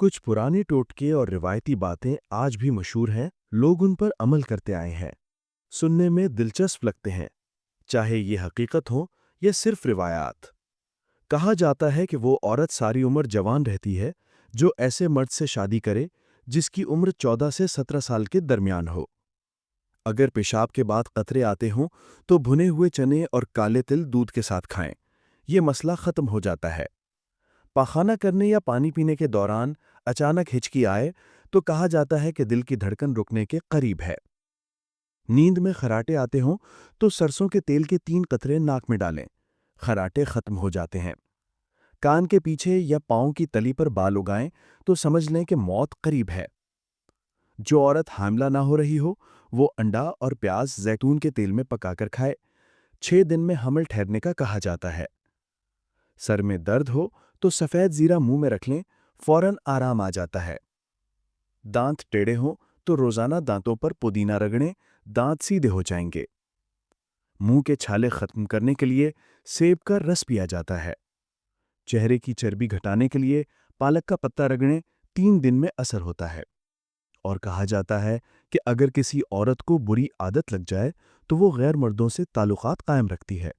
कुछ पुराने टोटके और रिवायती बातें आज भी मशहूर हैं, लोग उन पर अमल करते आए हैं। सुनने में दिलचस्प लगते हैं, चाहे ये हकीकत हो या सिर्फ रिवायात। कहा जाता है कि वो औरत सारी उम्र जवान रहती है जो ऐसे मर्द से शादी करे जिसकी उम्र 14 से 17 साल के दरमियान हो। अगर पेशाब के बाद कतरे आते हों तो भुने हुए चने और काले तिल दूध के साथ खाएं। ये मसला खत्म हो जाता है। पाखाना करने या पानी पीने के दौरान अचानक हिचकी आए तो कहा जाता है कि दिल की धड़कन रुकने के करीब है। नींद में खर्राटे आते हों तो सरसों के तेल के 3 कतरे नाक में डालें, खर्राटे खत्म हो जाते हैं। कान के पीछे या पाँव की तली पर बाल उगाएं तो समझ लें कि मौत करीब है। जो औरत हामिला ना हो रही हो वो अंडा और प्याज जैतून के तेल में पकाकर खाए। 6 दिन में हमल ठहरने का कहा जाता है। सर में दर्द हो तो सफ़ेद जीरा मुंह में रख लें, फौरन आराम आ जाता है। दांत टेढ़े हों तो रोजाना दांतों पर पुदीना रगड़ें, दांत सीधे हो जाएंगे। मुंह के छाले खत्म करने के लिए सेब का रस पिया जाता है। चेहरे की चर्बी घटाने के लिए पालक का पत्ता रगड़ें, 3 दिन में असर होता है। और कहा जाता है कि अगर किसी औरत को बुरी आदत लग जाए तो वो गैर मर्दों से ताल्लुकात कायम रखती है।